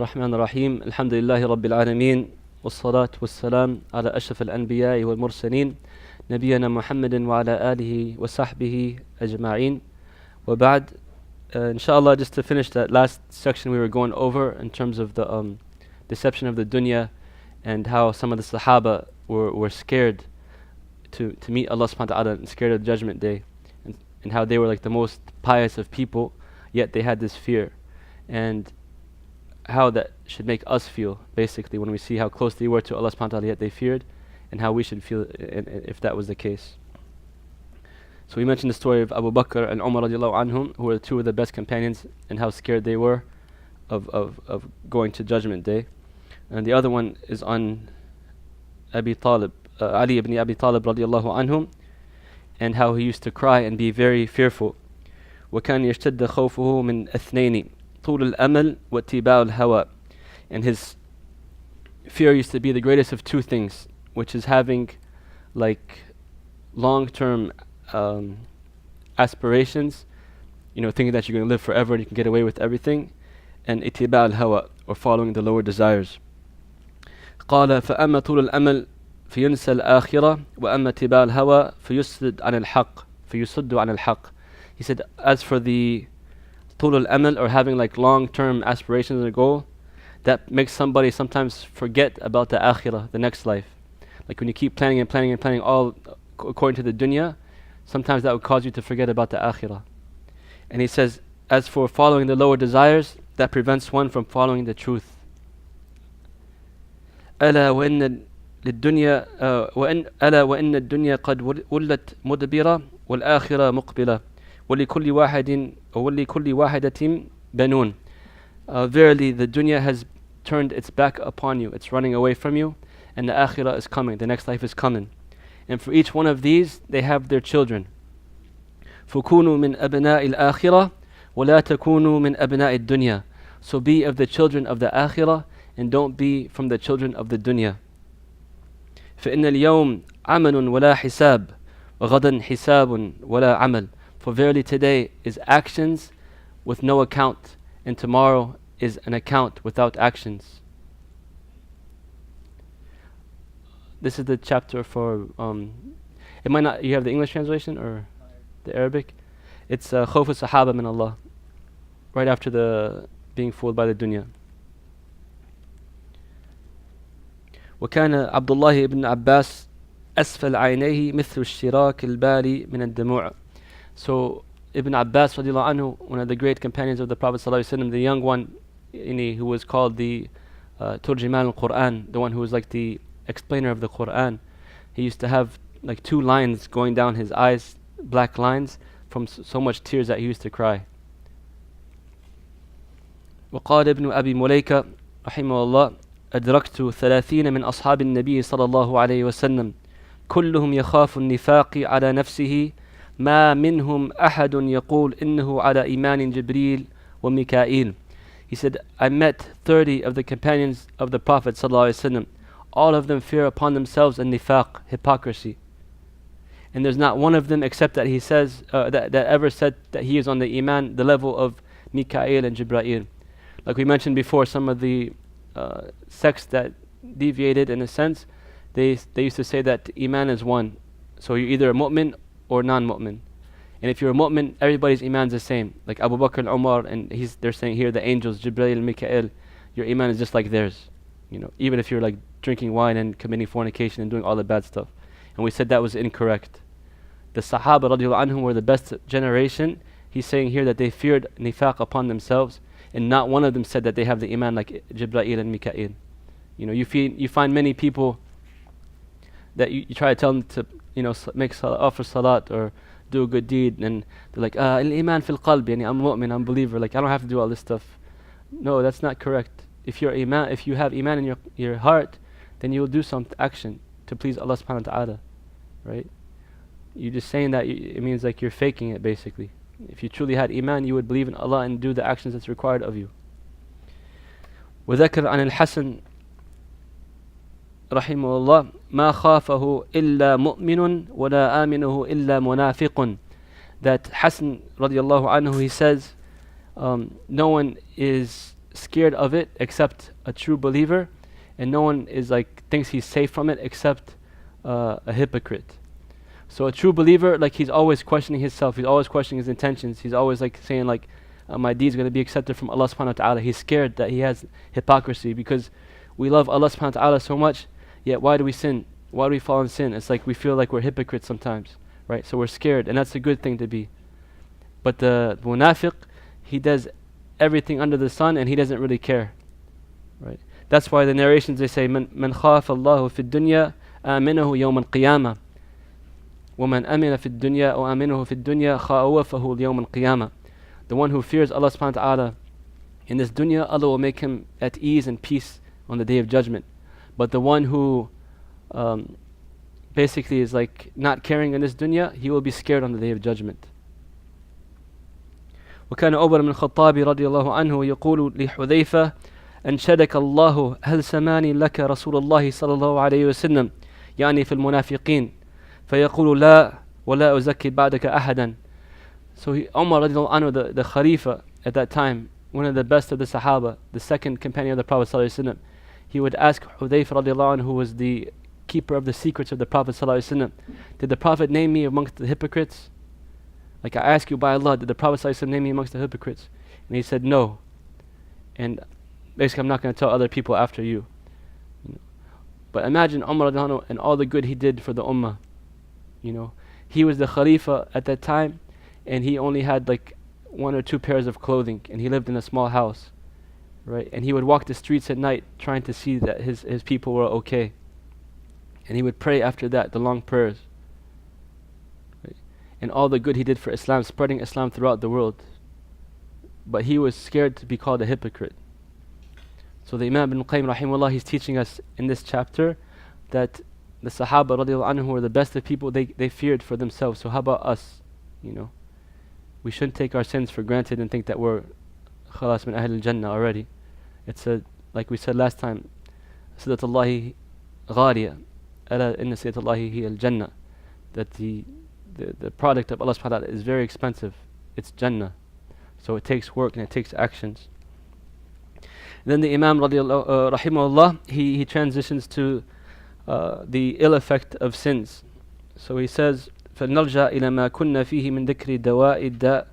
الرحمن الرحيم الحمد لله رب العالمين والصلاة والسلام على أشرف الأنبياء والمرسلين نبينا محمد وعلى آله وصحبه أجمعين وبعد inshallah, just to finish that last section we were going over in terms of the deception of the dunya and how some of the Sahaba were scared to meet Allah subhanahu wa ta'ala and scared of the judgment day, and how they were like the most pious of people, yet they had this fear, and how that should make us feel basically when we see how close they were to Allah subhanahu wa ta'ala, yet they feared, and how we should feel if that was the case. So we mentioned the story of Abu Bakr and Umar radiallahu anhum, who were two of the best companions, and how scared they were of going to Judgment Day. And the other one is on Ali ibn Abi Talib radiallahu anhum, and how he used to cry and be very fearful. وَكَانْ يَشْتَدَّ خَوْفُهُ مِنْ أَثْنَيْنِ طُولُ الْأَمَلِ وَاتِّبَاعُ الْهَوَى. And his fear used to be the greatest of two things, which is having like long-term aspirations, thinking that you're going to live forever and you can get away with everything, and اتباع الهوى, or following the lower desires. قال فأما طول الأمل فينسى الآخرة وأما اتباع الهوى فيصد عن الحق. He said, as for the طول الأمل, or having like long-term aspirations and a goal, that makes somebody sometimes forget about the akhirah, the next life. Like when you keep planning and planning and planning all according to the dunya, sometimes that would cause you to forget about the akhirah. And he says, as for following the lower desires, that prevents one from following the truth. ألا وإن الدنيا قد ولت مدبرة والآخرة مقبلة ولكل واحدة بنون. Verily the dunya has turned its back upon you, it's running away from you, and the akhirah is coming, the next life is coming. And for each one of these, they have their children. فَكُونُوا مِنْ أَبْنَاءِ الْآخِرَةِ وَلَا تَكُونُوا مِنْ أَبْنَاءِ الدُّنْيَا. So be of the children of the akhirah, and don't be from the children of the dunya. فَإِنَّ الْيَوْمِ عَمَلٌ وَلَا حِسَابٌ وَغَدًا حِسَابٌ وَلَا عَمَلٌ. For verily today is actions with no account, and tomorrow is an account without actions. This is the chapter for, it might not, you have the English translation or the Arabic? It's Khawf al-Sahaba min Allah, right after the being fooled by the dunya. وكان عبد الله بن عباس أسفل عينيه مثل الشراك البالي من الدموع. So Ibn Abbas radiallahu anhu, one of the great companions of the Prophet sallallahu alaihi wasallam, the young one, who was called the Turjiman al-Quran, the one who was like the explainer of the Quran, he used to have like two lines going down his eyes, black lines, from so much tears that he used to cry. وقال ابن أبي مليكة رحمه الله أدركت 30 من أصحاب النبي صلى الله عليه وسلم كلهم يخاف النفاق على نفسه ما منهم أحد يقول إنه على إيمان جبريل وميكائيل. He said, I met 30 of the companions of the Prophet صلى الله عليه وسلم. All of them fear upon themselves a nifaq, hypocrisy. And there's not one of them except that he says, that ever said that he is on the iman, the level of Mikael and Jibreel. Like we mentioned before, some of the sects that deviated in a sense, they used to say that iman is one. So you're either a mu'min or non-mu'min. And if you're a mu'min, everybody's iman is the same. Like Abu Bakr and Umar, and they're saying here the angels, Jibreel and Mikael, your iman is just like theirs. Even if you're like drinking wine and committing fornication and doing all the bad stuff. And we said that was incorrect. The Sahaba radiallahu anhum were the best generation. He's saying here that they feared nifaq upon themselves, and not one of them said that they have the iman like Jibreel and Mikael. You find many people that you try to tell them to offer salat or do a good deed, and they're like, al-iman fil qalb, I'm mu'min, I'm a believer, like I don't have to do all this stuff. No, that's not correct. If you have iman in your heart, then you will do some action to please Allah subhanahu wa ta'ala, right? You're just saying that, it means like you're faking it basically. If you truly had iman, you would believe in Allah and do the actions that's required of you. وذكر عن الحسن رحمه الله ما خافه إلا مؤمن ولا آمنه إلا منافق. That Hassan radiallahu anhu, he says, no one is scared of it except a true believer, and no one is like thinks he's safe from it except a hypocrite. So a true believer, like he's always questioning himself, he's always questioning his intentions, he's always like saying like, my deed's going to be accepted from Allah subhanahu wa ta'ala. He's scared that he has hypocrisy because we love Allah subhanahu wa ta'ala so much, yet why do we sin? Why do we fall in sin? It's like we feel like we're hypocrites sometimes, right? So we're scared, and that's a good thing to be. But the munafiq, he does everything under the sun and he doesn't really care, right? That's why the narrations they say, من خاف الله في الدنيا آمنه يوم القيامة ومن أمن في الدنيا أو آمنه في الدنيا خاوفه يوم القيامة. The one who fears Allah subhanahu wa ta'ala in this dunya, Allah will make him at ease and peace on the day of judgment. But the one who basically is like not caring in this dunya, he will be scared on the day of judgment. وكان عمر بن الخطاب رضي الله عنه يقول لحذيفة أنشدك الله هل سماني لك رسول الله صلى الله عليه وسلم يعني في المنافقين فيقول لا ولا أزكي بعدك أحدا. So Umar radiallahu anhu, the Khalifa at that time, one of the best of the Sahaba, the second companion of the Prophet sallallahu alaihi wasallam, he would ask Hudayfa radiallahu anhu, who was the keeper of the secrets of the Prophet sallallahu alaihi wasallam, did the Prophet name me amongst the hypocrites? Like I ask you by Allah, did the Prophet sallallahu alaihi wasallam name me amongst the hypocrites? And he said no. And basically I'm not going to tell other people after you. But imagine Umar radiallahu anhu and all the good he did for the ummah. He was the Khalifa at that time, and he only had like 1 or 2 pairs of clothing, and he lived in a small house, right? And he would walk the streets at night trying to see that his people were okay. And he would pray after that, the long prayers. Right? And all the good he did for Islam, spreading Islam throughout the world. But he was scared to be called a hypocrite. So the Imam ibn Qayyim rahimahullah, he's teaching us in this chapter that the Sahaba radiallahu anhu were the best of people, they feared for themselves. So how about us? We shouldn't take our sins for granted and think that we're khalas min ahl al-jannah already. It's like we said last time, Sidatullahi ghaliya, ala inna Sidatullahi hiya al-jannah, that the product of Allah subhanahu wa ta'ala is very expensive. It's Jannah. So it takes work and it takes actions. Then the Imam rahimahullah, he transitions to the ill effect of sins. So he says, فلنرجع إلى ما كنا فيه من ذكر دواء الداء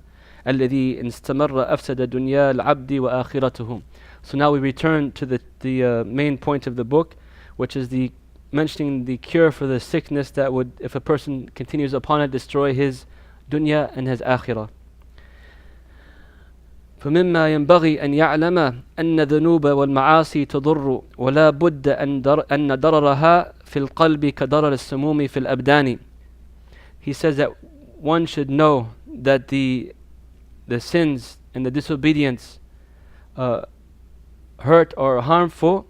الذي إن استمر أفسد دنيا العبد وآخرته. So now we return to the main point of the book, which is the mentioning the cure for the sickness that would, if a person continues upon it, destroy his dunya and his akhirah. فمما ينبغي أن يعلم أن الذنوب والمعاصي تضر ولا بد أن ضررها في القلب كضرر السموم في الأبدان. He says that one should know that the sins and the disobedience hurt or are harmful,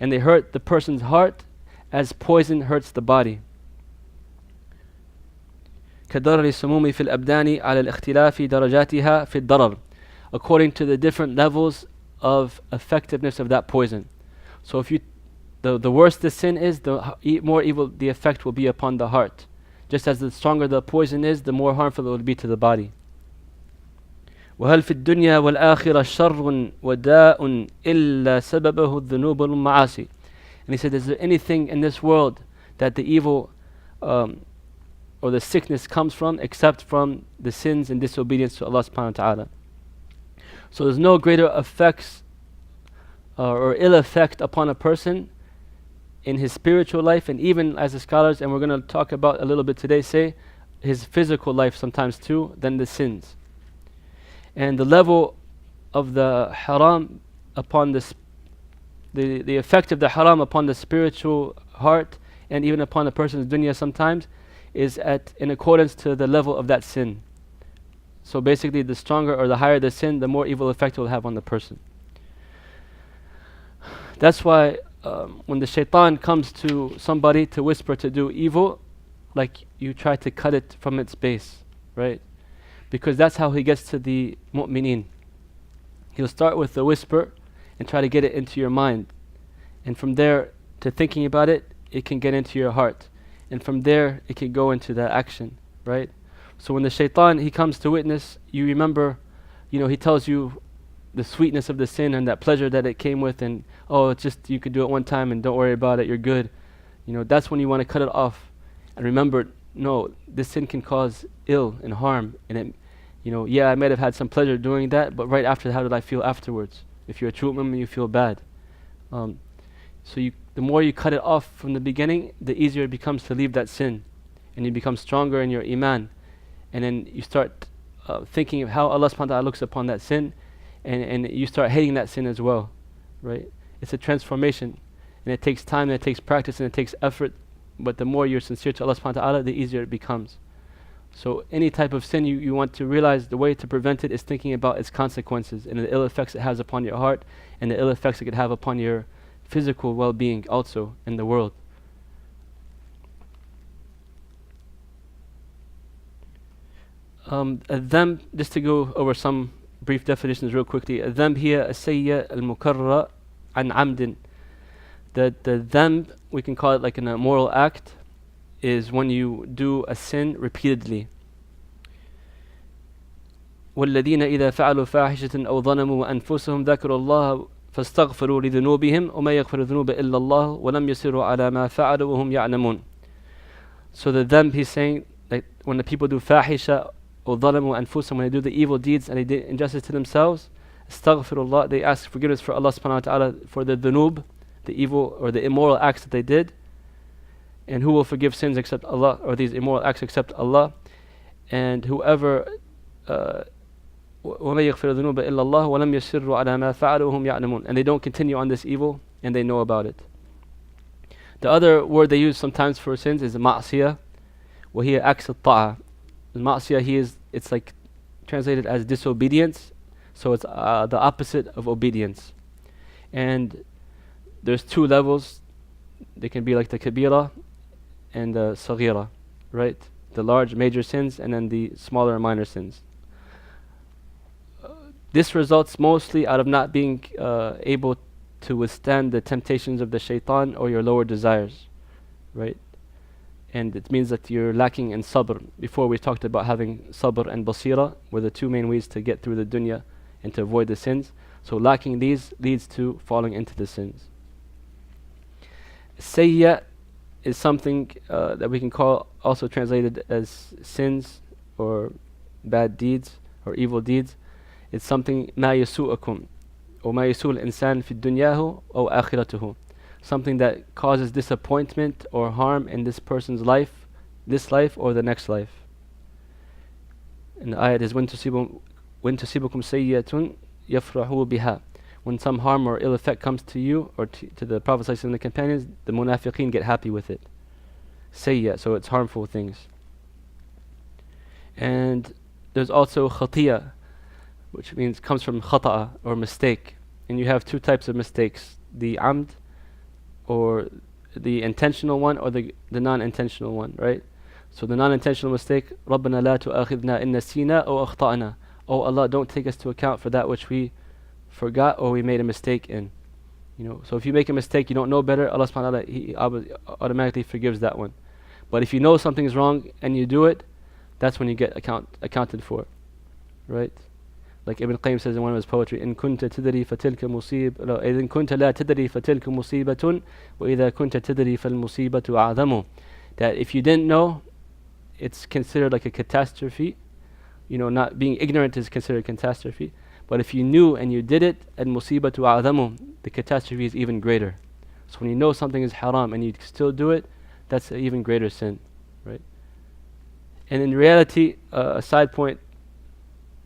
and they hurt the person's heart as poison hurts the body. كضرر السموم في الأبدان على الاختلاف درجاتها في الضرر, according to the different levels of effectiveness of that poison. So if the worse the sin is, the more evil the effect will be upon the heart. Just as the stronger the poison is, the more harmful it will be to the body. وهل في الدنيا والآخرة شر وداء إلا سببه الذنوب والمعاصي. And he said, is there anything in this world that the evil or the sickness comes from except from the sins and disobedience to Allah subhanahu wa ta'ala? So there's no greater effects or ill effect upon a person in his spiritual life, and even as the scholars, and we're going to talk about a little bit today, say his physical life sometimes too, than the sins. And the level of the haram upon the effect of the haram upon the spiritual heart and even upon a person's dunya sometimes is in accordance to the level of that sin. So basically the stronger or the higher the sin, the more evil effect it will have on the person. That's why when the shaitan comes to somebody to whisper to do evil, like you try to cut it from its base, right? Because that's how he gets to the mu'mineen. He'll start with the whisper and try to get it into your mind. And from there to thinking about it, it can get into your heart. And from there, it can go into the action, right? So when the shaitan, he comes to witness, you remember, he tells you the sweetness of the sin and that pleasure that it came with, and oh, it's just you could do it one time and don't worry about it, you're good. That's when you want to cut it off. And remember, no, this sin can cause ill and harm, and it, yeah, I might have had some pleasure doing that, but right after, how did I feel afterwards? If you're a true mu'min, you feel bad. The more you cut it off from the beginning, the easier it becomes to leave that sin, and you become stronger in your iman, and then you start thinking of how Allah subhanahu wa ta'ala looks upon that sin, and you start hating that sin as well, right? It's a transformation, and it takes time, and it takes practice, and it takes effort, but the more you're sincere to Allah subhanahu wa ta'ala, the easier it becomes. So any type of sin, you want to realize the way to prevent it is thinking about its consequences and the ill effects it has upon your heart, and the ill effects it could have upon your physical well-being also in the world. الذنب, just to go over some brief definitions real quickly. الذنب هي السيئة المكررة عن عمد. The dhanb, we can call it like an immoral act, is when you do a sin repeatedly. والذين إذا فعلوا فاحشة أو ظلموا أنفسهم ذكروا الله فاستغفروا لذنوبهم وما يغفر الذنوب إلا الله ولم يصروا على ما فعلوا وهم يعلمون. So the dhanb, he's saying, like when the people do fahisha or ظلموا أنفسهم, when they do the evil deeds and they did injustice to themselves, astaghfirullah, they ask forgiveness for Allah subhanahu wa ta'ala for the dhunub, the evil or the immoral acts that they did. And who will forgive sins except Allah, or these immoral acts except Allah? And whoever وَمَا يَغْفِرُ الذُّنُوبَ إِلَّا اللَّهُ وَلَمْ يَصِرُّوا عَلَى مَا فَعَلُوا وَهُمْ يَعْلَمُونَ, and they don't continue on this evil and they know about it. The other word they use sometimes for sins is ma'asiyah, وَهِيَ عَكْسُ الطَّاعَةِ. Ma'asiyah, it's like translated as disobedience, so it's the opposite of obedience. And there's two levels. They can be like the kabira and the saghira, right? The large major sins and then the smaller minor sins. This results mostly out of not being able to withstand the temptations of the shaitan or your lower desires, right? And it means that you're lacking in sabr. Before we talked about having sabr and basira were the two main ways to get through the dunya and to avoid the sins. So lacking these leads to falling into the sins. Sayya is something that we can call also translated as sins or bad deeds or evil deeds. It's something ما يسوءكم أو ما يسوء الإنسان في دنياه أو آخرته, something that causes disappointment or harm in this person's life, this life or the next life. And the ayat is when تصيبكم سيئة يفرحوا بها. When some harm or ill effect comes to you or to the Prophet ﷺ and the companions, the munafiqeen get happy with it. Sayya, so it's harmful things. And there's also khatiyah, which means comes from khata'a or mistake. And you have two types of mistakes, the amd or the intentional one or the non-intentional one, right? So the non-intentional mistake, رَبَّنَا لَا تُؤَاخِذْنَا إِن نَسِينَا أَوْ أَخْطَأْنَا. Oh Allah, don't take us to account for that which we forgot or we made a mistake in. So if you make a mistake, you don't know better, Allah subhanahu wa ta'ala, He automatically forgives that one. But if you know something is wrong and you do it, that's when you get accounted for, right? Like Ibn Qayyim says in one of his poetry, إن كنت تدري فتلك مصيبة إذا كنت لا تدري فتلك مصيبة وإذا كنت تدري فالمصيبة أعظم. That if you didn't know, it's considered like a catastrophe. Not being ignorant is considered a catastrophe. But if you knew and you did it, المصيبة أعظم, the catastrophe is even greater. So when you know something is haram and you still do it, that's an even greater sin, right? And in reality, a side point,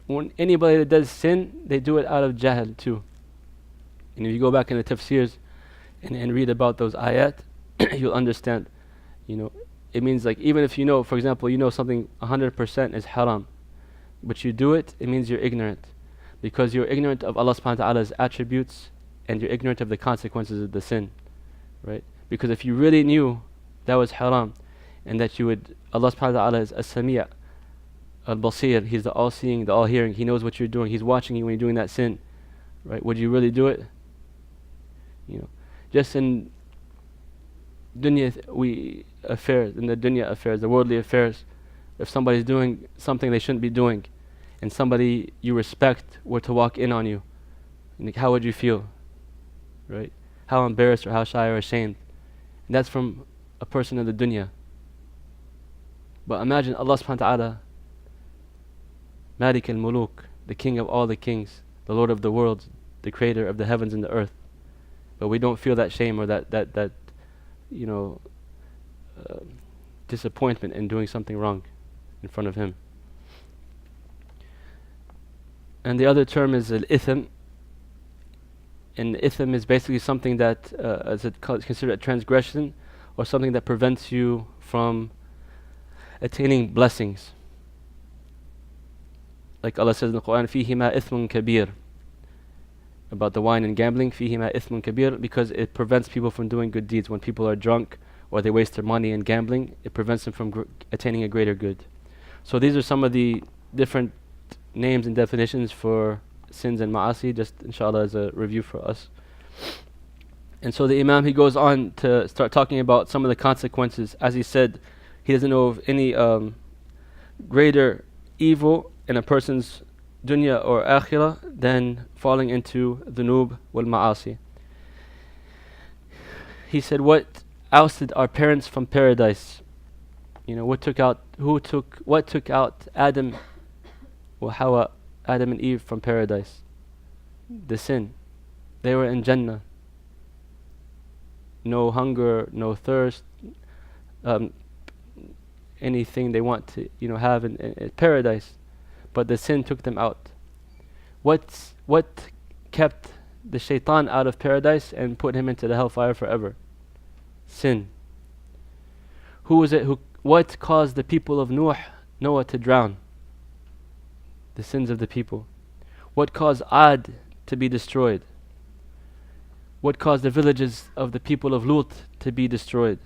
when anybody that does sin, they do it out of jahl too. And if you go back in the tafsirs and read about those ayat, you'll understand. It means like even if for example, something 100% is haram, but you do it, it means you're ignorant. Because you're ignorant of Allah subhanahu wa ta'ala's attributes and you're ignorant of the consequences of the sin, right? Because if you really knew that was haram and that Allah subhanahu wa ta'ala is as-sami' al-basir, He's the all-seeing, the all-hearing, He knows what you're doing, He's watching you when you're doing that sin, right? Would you really do it? Just in dunya affairs, the worldly affairs, if somebody's doing something they shouldn't be doing, and somebody you respect were to walk in on you, Like, how would you feel? Right? How embarrassed or how shy or ashamed. And that's from a person of the dunya. But imagine Allah subhanahu wa ta'ala, Malik al-Muluk, the king of all the kings, the Lord of the worlds, the creator of the heavens and the earth. But we don't feel that shame or that you know, disappointment in doing something wrong in front of him. And the other term is al-ithm. And ithm is basically something that is considered a transgression or something that prevents you from attaining blessings. Like Allah says in the Quran, فِيهِمَا إِثْمٌ كَبِيرٌ, about the wine and gambling, فِيهِمَا إِثْمٌ كَبِيرٌ, because it prevents people from doing good deeds. When people are drunk or they waste their money in gambling, it prevents them from attaining a greater good. So these are some of the different names and definitions for sins and ma'asi, just inshallah as a review for us. And so the Imam, he goes on to start talking about some of the consequences. As he said, he doesn't know of any greater evil in a person's dunya or akhirah than falling into dhunub wal ma'asi. He said, what ousted our parents from paradise? You know, what took out Adam wa Hawa, Adam and Eve, from paradise? The sin. They were in Jannah. No hunger, no thirst, anything they want to, have in paradise. But the sin took them out. What kept the shaitan out of paradise and put him into the hellfire forever? Sin. What caused the people of Noah to drown? The sins of the people. What caused Ad to be destroyed? What caused the villages of the people of Lut to be destroyed?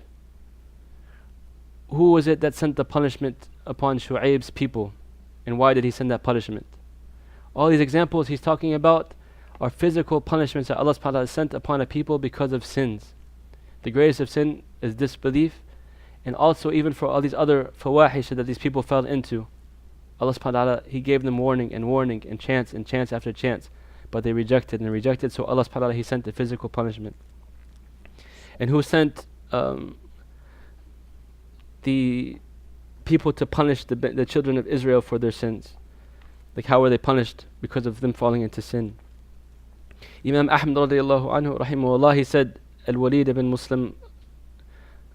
Who was it that sent the punishment upon Shu'aib's people? And why did he send that punishment? All these examples he's talking about are physical punishments that Allah subhanahu wa ta'ala sent upon a people because of sins. The greatest of sin is disbelief, and also even for all these other fawahish that these people fell into. Allah subhanahu wa ta'ala, He gave them warning and chance after chance. But they rejected, so Allah subhanahu wa ta'ala, He sent the physical punishment. And who sent the people to punish the children of Israel for their sins? Like, how were they punished? Because of them falling into sin. Imam Ahmad radiallahu anhu rahimahullah, he said, Al-Walid ibn Muslim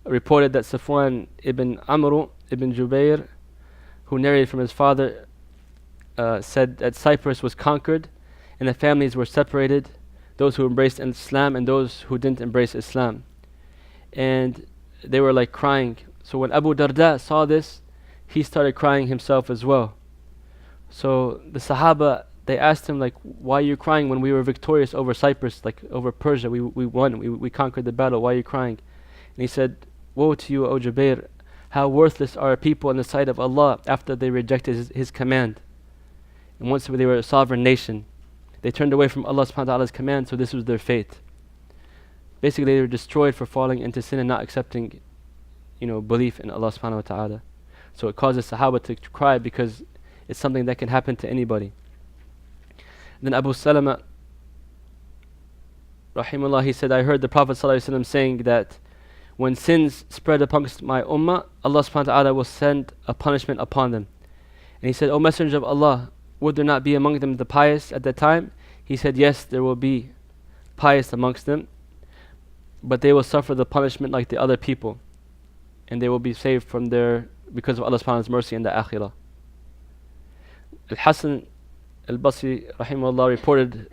reported that Safwan ibn Amr ibn Jubair, who narrated from his father, said that Cyprus was conquered and the families were separated, those who embraced Islam and those who didn't embrace Islam. And they were like crying. So when Abu Darda saw this, he started crying himself as well. So the Sahaba, they asked him, like, why are you crying when we were victorious over Cyprus, like over Persia? We won, we conquered the battle, why are you crying? And he said, woe to you, O Jubair, how worthless are people in the sight of Allah after they rejected His command. And once they were a sovereign nation, they turned away from Allah subhanahu wa ta'ala's command, so this was their fate. Basically, they were destroyed for falling into sin and not accepting, belief in Allah subhanahu wa ta'ala. So it causes Sahaba to cry because it's something that can happen to anybody. Then Abu Salama, rahimahullah, he said, I heard the Prophet sallallahu alaihi wasallam saying that when sins spread amongst my ummah, Allah subhanahu wa ta'ala will send a punishment upon them. And he said, O Messenger of Allah, would there not be among them the pious at that time? He said, yes, there will be pious amongst them, but they will suffer the punishment like the other people, and they will be saved from because of Allah subhanahu wa ta'ala's mercy in the akhirah. Al-Hasan al-Basri rahimahullah reported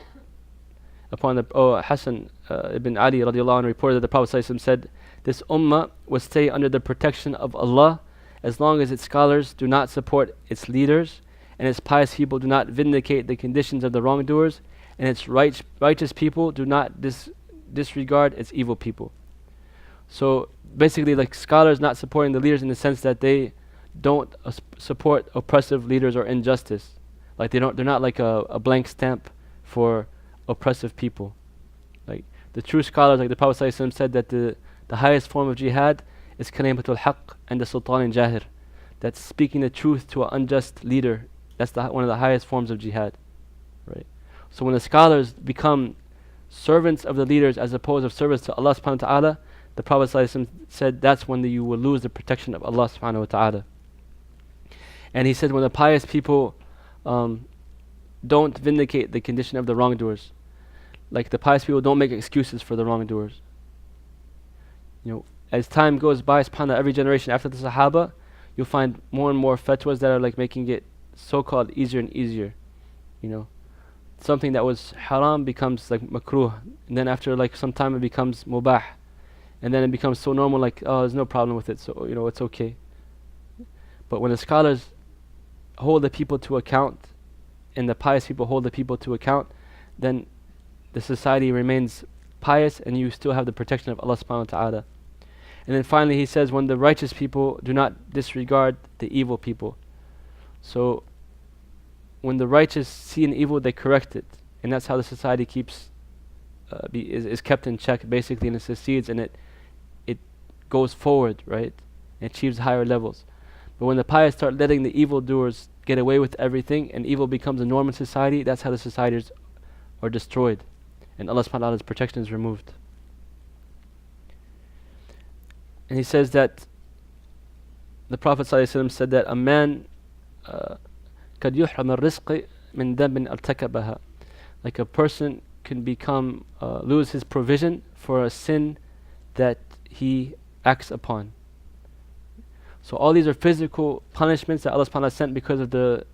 upon Hasan ibn Ali radiallahu anhu reported that the Prophet sallallahu alaihi wasallam said, this ummah will stay under the protection of Allah as long as its scholars do not support its leaders, and its pious people do not vindicate the conditions of the wrongdoers, and its righteous people do not disregard its evil people. So basically, like, scholars not supporting the leaders in the sense that they don't support oppressive leaders or injustice. Like they're not like a blank stamp for oppressive people. Like the true scholars, like the Prophet ﷺ said that the highest form of jihad is kalimatul haqq and the sultan jahir. That's speaking the truth to an unjust leader. That's one of the highest forms of jihad, right? So when the scholars become servants of the leaders as opposed to servants to Allah subhanahu wa ta'ala, the Prophet ﷺ said that's when you will lose the protection of Allah subhanahu wa ta'ala. And he said when the pious people don't vindicate the condition of the wrongdoers, like the pious people don't make excuses for the wrongdoers. As time goes by, subhanAllah, every generation after the Sahaba, you'll find more and more fatwas that are like making it so-called easier and easier. Something that was haram becomes like makruh, and then after like some time it becomes mubah, and then it becomes so normal, like, oh, there's no problem with it, so it's okay. But when the scholars hold the people to account, and the pious people hold the people to account, then the society remains pious, and you still have the protection of Allah subhanahu wa ta'ala. And then finally he says, when the righteous people do not disregard the evil people. So when the righteous see an evil, they correct it, and that's how the society is kept in check, basically, and it succeeds, and it goes forward, right? It achieves higher levels. But when the pious start letting the evildoers get away with everything, and evil becomes a norm in society, that's how the societies are destroyed, and Allah subhanahu wa ta'ala's protection is removed. And he says that the Prophet ﷺ said that a man قد يحرم الرزق من ذنب ارتكبها, like a person can lose his provision for a sin that he acts upon. So all these are physical punishments that Allah subhanahu wa ta'ala sent because of the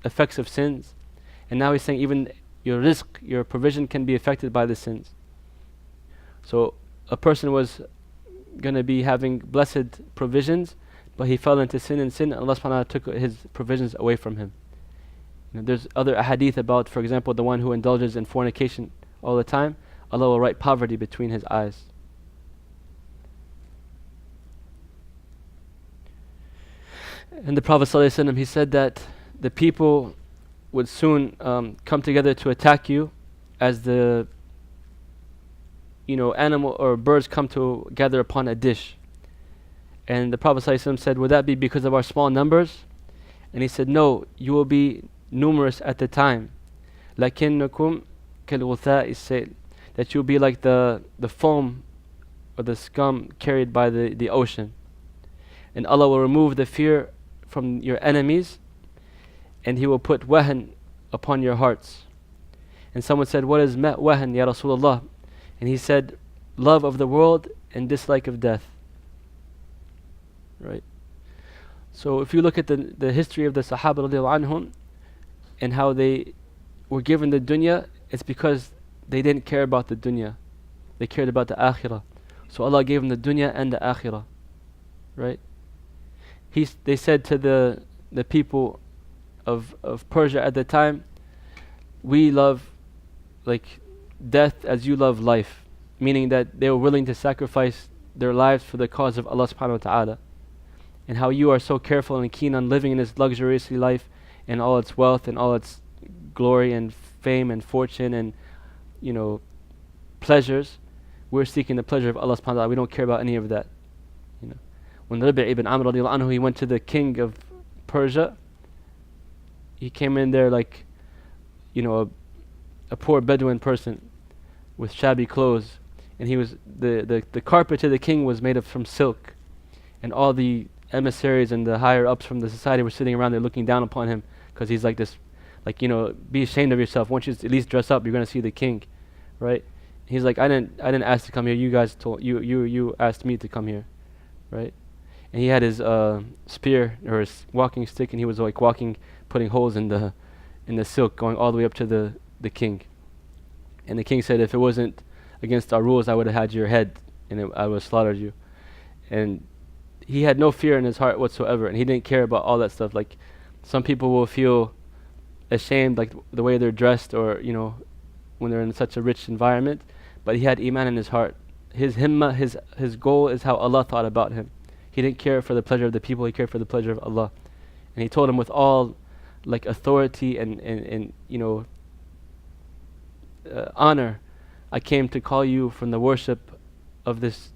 effects of sins. And now he's saying even your rizq, your provision, can be affected by the sins. So a person was going to be having blessed provisions, but he fell into sin, and Allah subhanahu wa ta'ala took his provisions away from him. There's other ahadith about, for example, the one who indulges in fornication all the time, Allah will write poverty between his eyes. And the Prophet ﷺ, he said that the people would soon come together to attack you as the animal or birds come to gather upon a dish. And the Prophet ﷺ said, would that be because of our small numbers? And he said, no, you will be numerous at the time. لَكِنَّكُمْ كَالْغُثَاءِ السَّيْلِ, that you'll be like the foam or the scum carried by the ocean. And Allah will remove the fear from your enemies, and He will put wahan upon your hearts. And someone said, what is wahan, Ya Rasulullah? And he said, love of the world and dislike of death. Right? So if you look at the history of the Sahaba radiallahu anhum and how they were given the dunya, it's because they didn't care about the dunya. They cared about the akhirah. So Allah gave them the dunya and the akhirah. Right? They said to the people of Persia at the time, we love like death as you love life, meaning that they were willing to sacrifice their lives for the cause of Allah subhanahu wa ta'ala. And how you are so careful and keen on living in this luxurious life and all its wealth and all its glory and fame and fortune and pleasures. We're seeking the pleasure of Allah subhanahu wa ta'ala. We don't care about any of that. When Rabi' ibn Amr radiallahu anhu, he went to the king of Persia, he came in there like a poor Bedouin person with shabby clothes, and he was the carpet to the king was made from silk, and all the emissaries and the higher ups from the society were sitting around there looking down upon him because he's like this, be ashamed of yourself. Once you at least dress up, you're going to see the king, right? He's like, I didn't ask to come here. You guys you asked me to come here, right? And he had his spear or his walking stick, and he was like walking, putting holes in the silk, going all the way up to the king. And the king said, if it wasn't against our rules, I would have had your head, and I would have slaughtered you. And he had no fear in his heart whatsoever, and he didn't care about all that stuff. Like some people will feel ashamed, like the way they're dressed, or when they're in such a rich environment. But he had iman in his heart. His himmah, his goal is how Allah thought about him. He didn't care for the pleasure of the people, he cared for the pleasure of Allah. And he told him with all authority and honor, I came to call you from the worship of this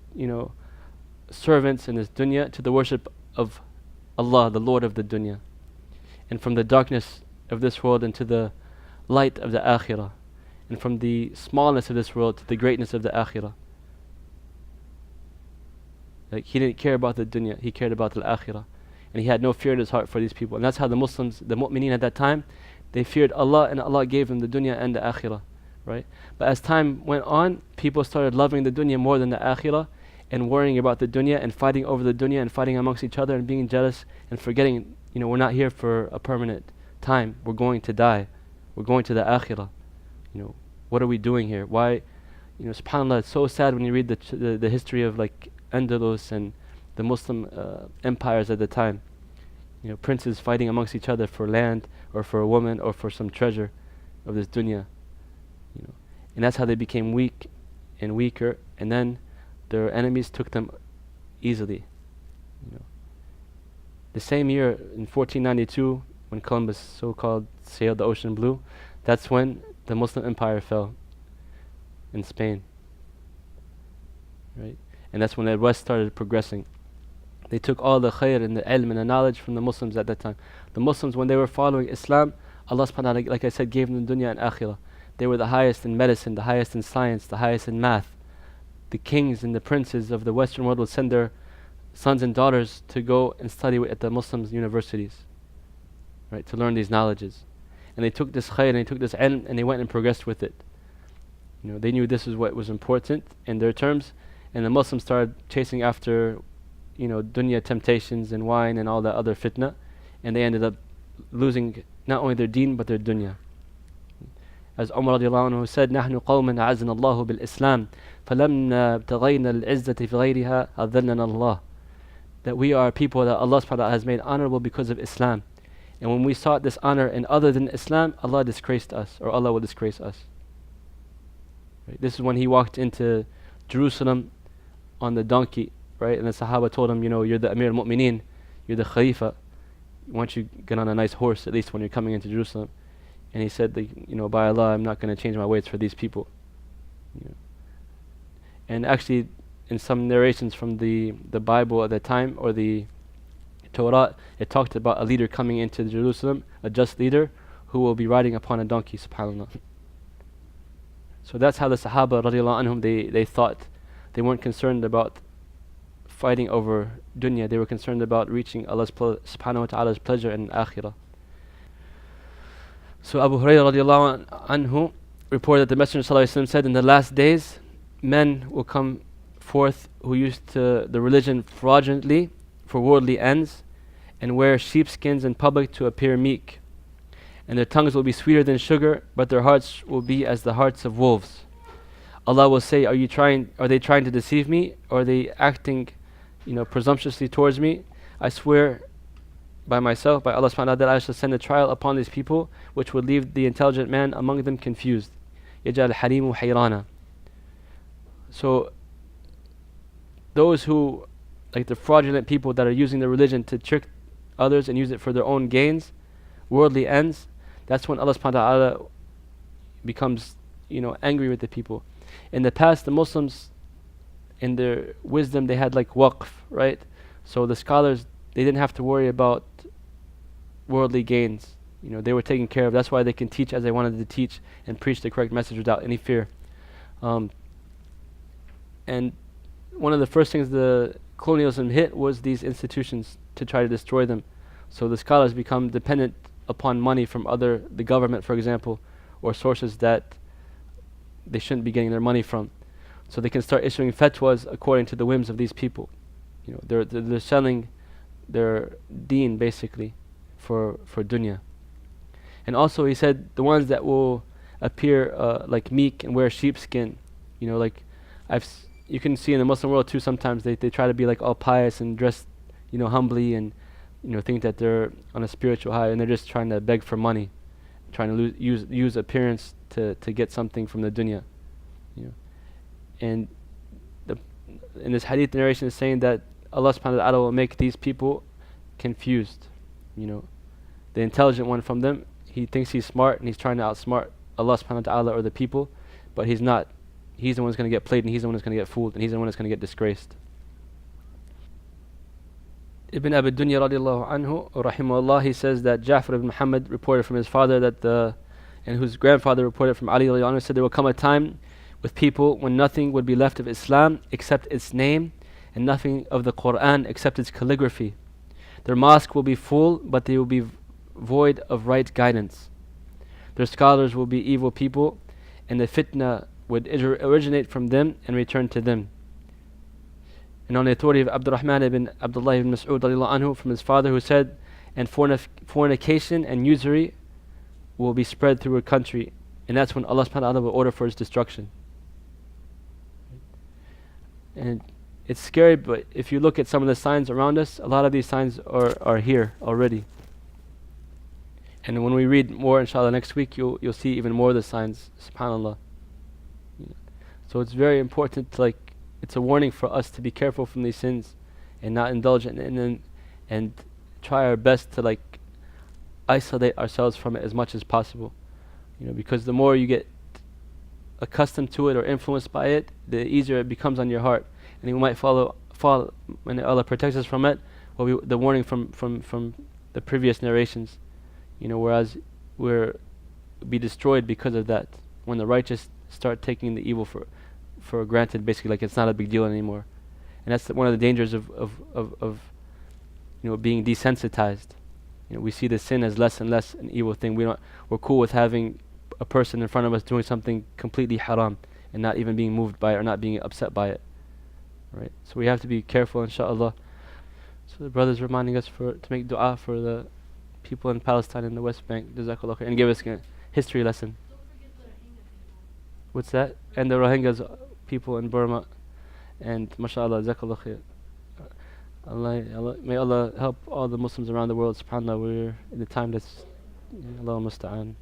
servants in this dunya to the worship of Allah, the Lord of the dunya, and from the darkness of this world into the light of the akhirah, and from the smallness of this world to the greatness of the akhirah. Like, he didn't care about the dunya, he cared about the akhirah. And he had no fear in his heart for these people. And that's how the Muslims, the mu'mineen at that time, they feared Allah, and Allah gave them the dunya and the akhirah. Right? But as time went on, people started loving the dunya more than the akhirah, and worrying about the dunya, and fighting over the dunya, and fighting amongst each other, and being jealous, and forgetting, we're not here for a permanent time. We're going to die. We're going to the akhirah. What are we doing here? Why? SubhanAllah, it's so sad when you read the history of like Andalus and the Muslim empires at the time. Princes fighting amongst each other for land, or for a woman, or for some treasure of this dunya. And that's how they became weak and weaker, and then their enemies took them easily. The same year, in 1492, when Columbus so-called sailed the ocean blue, that's when the Muslim empire fell in Spain. Right? And that's when the West started progressing. They took all the khair and the ilm and the knowledge from the Muslims at that time. The Muslims, when they were following Islam, Allah subhanahu wa ta'ala, like I said, gave them dunya and akhirah. They were the highest in medicine, the highest in science, the highest in math. The kings and the princes of the Western world would send their sons and daughters to go and study at the Muslims' universities, right, to learn these knowledges. And they took this khair and they took this ilm and they went and progressed with it. They knew this is what was important in their terms, and the Muslims started chasing after, dunya temptations and wine and all that other fitna, and they ended up losing not only their deen but their dunya. As Umar radiallahu anhu said, نحن قوم أعزنا الله بالإسلام فلما ابتغينا العزة في غيرها أذلنا الله. That we are people that Allah subhanahu wa ta'ala has made honorable because of Islam. And when we sought this honor in other than Islam, Allah disgraced us, or Allah will disgrace us. Right? This is when he walked into Jerusalem on the donkey, right? And the Sahaba told him, you're the Amir al-Mu'mineen, you're the Khalifa. Why don't you get on a nice horse at least when you're coming into Jerusalem? And he said, by Allah, I'm not going to change my ways for these people. And actually, in some narrations from the Bible at the time, or the Torah, it talked about a leader coming into Jerusalem, a just leader, who will be riding upon a donkey, subhanAllah. So that's how the Sahaba, radiallahu anhum, they thought. They weren't concerned about fighting over dunya. They were concerned about reaching Allah's subhanahu wa ta'ala's pleasure in akhirah. So Abu Hurairah radiallahu anhu reported that the Messenger sallallahu alaihi wasallam said, in the last days, men will come forth who used the religion fraudulently for worldly ends, and wear sheepskins in public to appear meek. And their tongues will be sweeter than sugar, but their hearts will be as the hearts of wolves. Allah will say, are they trying to deceive me? Or are they acting, presumptuously towards me? I swear by myself, by Allah subhanahu wa ta'ala, that I shall send a trial upon these people, which would leave the intelligent man among them confused. يَجْعَلْ الْحَلِيمُ حَيْرَانًا. So, those who, like the fraudulent people that are using the religion to trick others and use it for their own gains, worldly ends, that's when Allah subhanahu wa ta'ala becomes, angry with the people. In the past, the Muslims, in their wisdom, they had like waqf, right? So the scholars, they didn't have to worry about worldly gains. They were taken care of. That's why they can teach as they wanted to teach and preach the correct message without any fear. And one of the first things the colonialism hit was these institutions to try to destroy them. So the scholars become dependent upon money from the government, for example, or sources that they shouldn't be getting their money from. So they can start issuing fatwas according to the whims of these people. They're selling their deen basically for dunya. And also he said the ones that will appear like meek and wear sheepskin, like you can see in the Muslim world too, sometimes they try to be like all pious and dress humbly, and think that they're on a spiritual high, and they're just trying to beg for money, trying to use appearance to get something from the dunya. And in this hadith narration is saying that Allah subhanahu wa ta'ala will make these people confused. The intelligent one from them, he thinks he's smart and he's trying to outsmart Allah subhanahu wa ta'ala or the people, but he's not. He's the one who's going to get played, and he's the one who's going to get fooled, and he's the one that's going to get disgraced. Ibn Abi Dunya radiallahu anhu, rahimahullah, he says that Ja'far ibn Muhammad reported from his father that the and whose grandfather reported from Ali radiallahu anhu, said there will come a time with people when nothing would be left of Islam except its name, and nothing of the Quran except its calligraphy. Their mosque will be full, but they will be void of right guidance. Their scholars will be evil people, and the fitna would originate from them and return to them. And on the authority of Abdurrahman ibn Abdullah ibn Mas'ud radiallahu anhu, from his father, who said, and fornication and usury will be spread through a country, and that's when Allah subhanahu wa ta'ala will order for its destruction. And it's scary, but if you look at some of the signs around us, a lot of these signs are here already. And when we read more, inshallah, next week, you'll see even more of the signs, subhanAllah. So it's very important to, it's a warning for us to be careful from these sins and not indulge in and try our best to isolate ourselves from it as much as possible. Because the more you get accustomed to it or influenced by it, the easier it becomes on your heart. And you might fall when Allah protects us from it, the warning from the previous narrations. Whereas we'll be destroyed because of that. When the righteous start taking the evil for granted, basically, like it's not a big deal anymore. And that's one of the dangers of being desensitized. We see the sin as less and less an evil thing. We're cool with having a person in front of us doing something completely haram and not even being moved by it or not being upset by it. Right? So we have to be careful, inshallah. So the brother's reminding us to make dua for the people in Palestine and the West Bank, Jazakallah khair, and give us a history lesson. Don't forget the Rohingya people. What's that? And the Rohingyas people in Burma, and mashallah, Jazakallah khair. May Allah help all the Muslims around the world. SubhanAllah, we're in the time that's Allah musta'an.